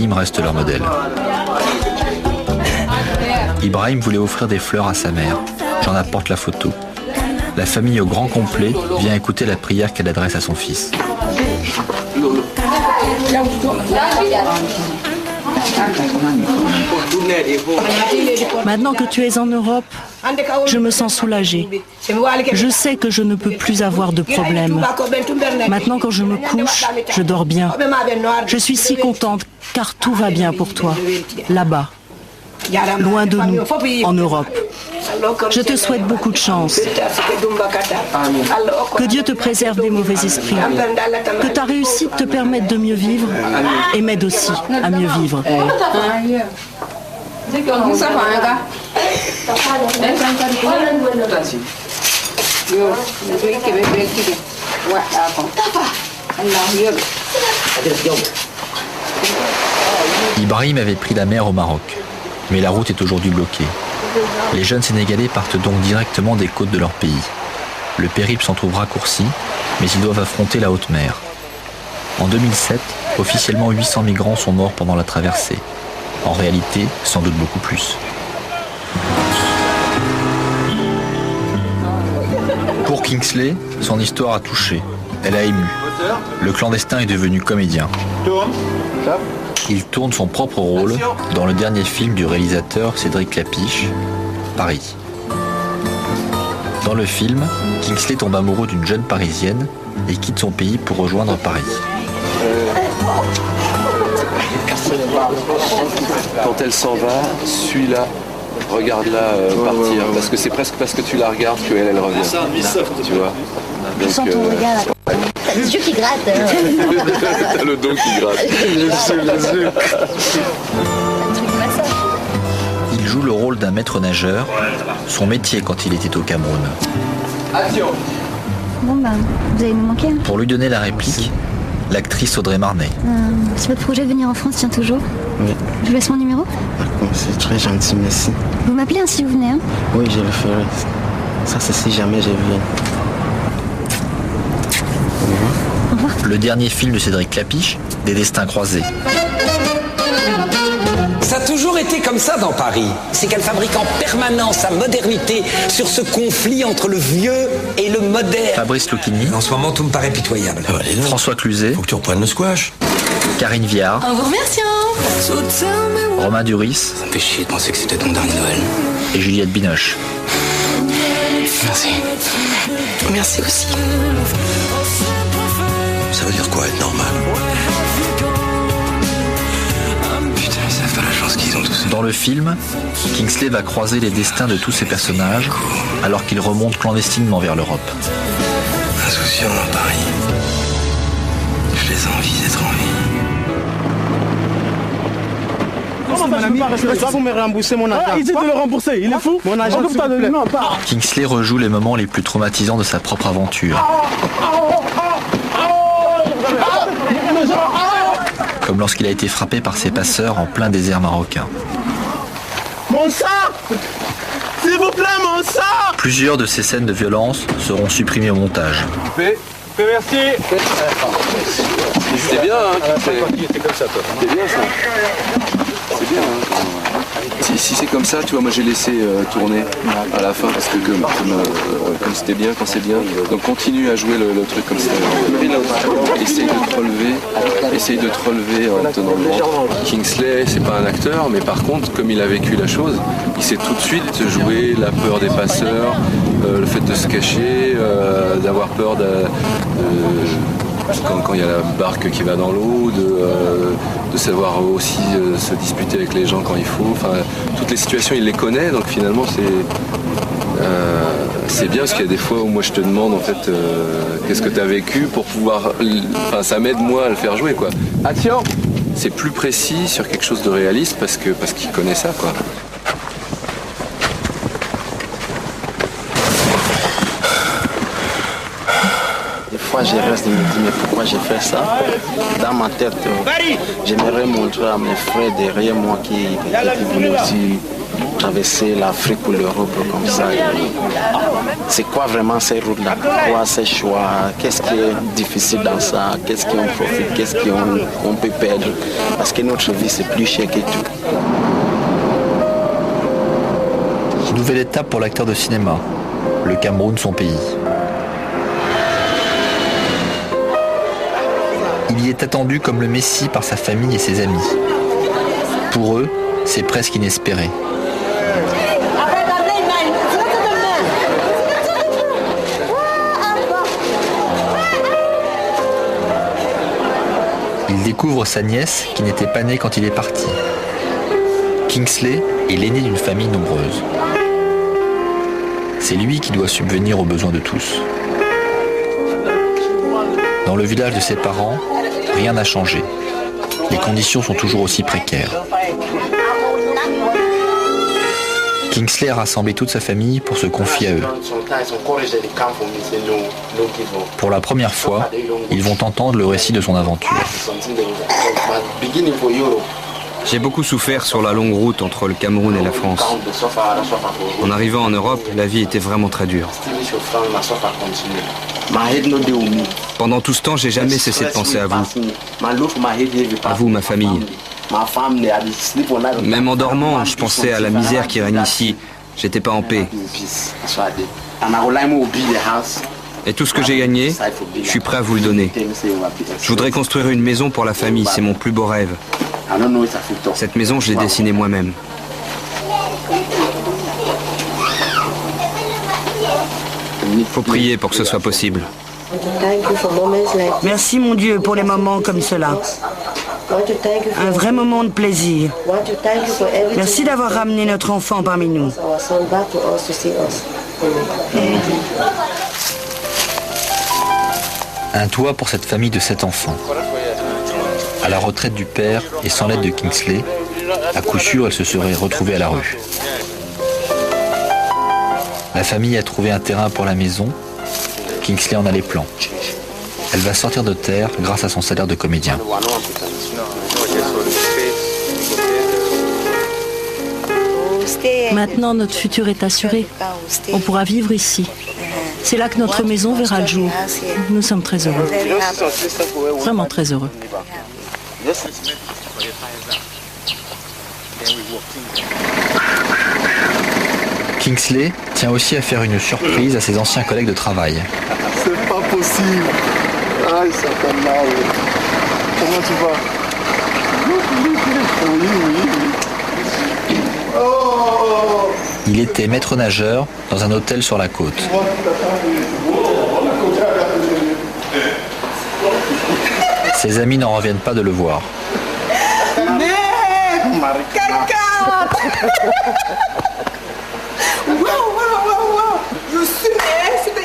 Ibrahim reste leur modèle. Ibrahim voulait offrir des fleurs à sa mère. J'en apporte la photo. La famille au grand complet vient écouter la prière qu'elle adresse à son fils. Maintenant que tu es en Europe, je me sens soulagée. Je sais que je ne peux plus avoir de problème. Maintenant, quand je me couche, je dors bien. Je suis si contente car tout va bien pour toi, là-bas, loin de nous, en Europe. Je te souhaite beaucoup de chance. Que Dieu te préserve des mauvais esprits. Que ta réussite te permette de mieux vivre et m'aide aussi à mieux vivre. Ibrahim avait pris la mer au Maroc, mais la route est aujourd'hui bloquée. Les jeunes Sénégalais partent donc directement des côtes de leur pays. Le périple s'en trouve raccourci, mais ils doivent affronter la haute mer. En 2007, officiellement 800 migrants sont morts pendant la traversée. En réalité, sans doute beaucoup plus. Pour Kingsley, son histoire a touché. Elle a ému. Le clandestin est devenu comédien. Il tourne son propre rôle dans le dernier film du réalisateur Cédric Clapiche, Paris. Dans le film, Kingsley tombe amoureux d'une jeune Parisienne et quitte son pays pour rejoindre Paris. Quand elle s'en va, suis-la, regarde-la partir, parce que c'est presque parce que tu la regardes qu'elle revient. Tu vois. Je sens ton regard là. T'as les yeux qui grattent. T'as le dos qui gratte. Les yeux. Il joue le rôle d'un maître nageur, son métier quand il était au Cameroun. Action. Bon ben, vous allez nous manquer. Hein. Pour lui donner la réplique, l'actrice Audrey Marnet. Si votre projet de venir en France tient toujours, oui. Je vous laisse mon numéro. C'est très gentil, merci. Vous m'appelez hein, si vous venez. Hein. Oui, je le ferai. Ça, c'est si jamais je viens. Au revoir. Le dernier film de Cédric Clapiche, Des destins croisés. Ça a toujours été comme ça dans Paris. C'est qu'elle fabrique en permanence sa modernité sur ce conflit entre le vieux et le moderne. Fabrice Lucchini. En ce moment, tout me paraît pitoyable. François Cluzet. Faut que tu reprennes le squash. Karine Viard. En vous remerciant. Romain Duris. Ça me fait chier de penser que c'était ton dernier Noël. Et Juliette Binoche. Merci. Merci aussi. Ça veut dire quoi être normal? Putain, ils savent pas la chance qu'ils ont tous. Dans le film, Kingsley va croiser les destins de tous ses personnages alors qu'il remonte clandestinement vers l'Europe. Insouciant à Paris. Je les envie d'être en vie. Vous me rembourser mon argent. Il dit de le rembourser, il est fou. Mon argent, non, pas. Kingsley rejoue les moments les plus traumatisants de sa propre aventure. Comme lorsqu'il a été frappé par ses passeurs en plein désert marocain. Mon sang! S'il vous plaît, mon sang! Plusieurs de ces scènes de violence seront supprimées au montage. Merci. C'est bien, hein? C'est bien ça. C'est bien, hein? Si c'est comme ça, tu vois, moi j'ai laissé tourner à la fin parce que comme c'était bien, quand c'est bien, donc continue à jouer le truc comme ça. Essaye de te relever en tenant le ventre. Kingsley, c'est pas un acteur, mais par contre, comme il a vécu la chose, il sait tout de suite jouer la peur des passeurs, le fait de se cacher, d'avoir peur quand il y a la barque qui va dans l'eau, de savoir aussi se disputer avec les gens quand il faut. Enfin, toutes les situations, il les connaît, donc finalement c'est bien parce qu'il y a des fois où moi je te demande en fait qu'est-ce que tu as vécu pour pouvoir. Enfin, ça m'aide moi à le faire jouer quoi. Action! C'est plus précis sur quelque chose de réaliste parce qu'il connaît ça quoi. Des fois, je reste et me dis, mais pourquoi j'ai fait ça? Dans ma tête, j'aimerais montrer à mes frères derrière moi qui voulaient aussi traverser l'Afrique ou l'Europe comme ça. C'est quoi vraiment ces routes-là? Pourquoi ces choix? Qu'est-ce qui est difficile dans ça? Qu'est-ce qu'on profite? Qu'est-ce qu'on peut perdre? Parce que notre vie, c'est plus cher que tout. Nouvelle étape pour l'acteur de cinéma, le Cameroun, son pays. Il y est attendu comme le Messie par sa famille et ses amis. Pour eux, c'est presque inespéré. Il découvre sa nièce qui n'était pas née quand il est parti. Kingsley est l'aîné d'une famille nombreuse. C'est lui qui doit subvenir aux besoins de tous. Dans le village de ses parents, rien n'a changé. Les conditions sont toujours aussi précaires. Kingsley a rassemblé toute sa famille pour se confier à eux. Pour la première fois, ils vont entendre le récit de son aventure. J'ai beaucoup souffert sur la longue route entre le Cameroun et la France. En arrivant en Europe, la vie était vraiment très dure. Pendant tout ce temps, j'ai jamais cessé de penser à vous. À vous, ma famille. Même en dormant, je pensais à la misère qui règne ici. J'étais pas en paix. Et tout ce que j'ai gagné, je suis prêt à vous le donner. Je voudrais construire une maison pour la famille, c'est mon plus beau rêve. Cette maison, je l'ai dessinée moi-même. Il faut prier pour que ce soit possible. Merci mon Dieu pour les moments comme cela. Un vrai moment de plaisir. Merci d'avoir ramené notre enfant parmi nous. Un toit pour cette famille de 7 enfants. À la retraite du père et sans l'aide de Kingsley, à coup sûr, elle se serait retrouvée à la rue. La famille a trouvé un terrain pour la maison. Kingsley en a les plans. Elle va sortir de terre grâce à son salaire de comédien. Maintenant, notre futur est assuré. On pourra vivre ici. C'est là que notre maison verra le jour. Nous sommes très heureux. Vraiment très heureux. Kingsley tient aussi à faire une surprise à ses anciens collègues de travail. C'est pas possible. Ah, il s'appelle là. Comment tu vas? Oui. Oh! Il était maître nageur dans un hôtel sur la côte. Ses amis n'en reviennent pas de le voir.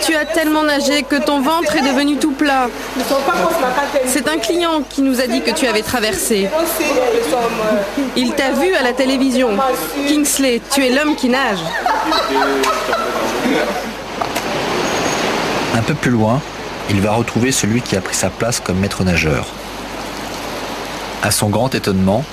Tu as tellement nagé que ton ventre est devenu tout plat. C'est un client qui nous a dit que tu avais traversé. Il t'a vu à la télévision. Kingsley, tu es l'homme qui nage. Un peu plus loin, il va retrouver celui qui a pris sa place comme maître nageur. À son grand étonnement,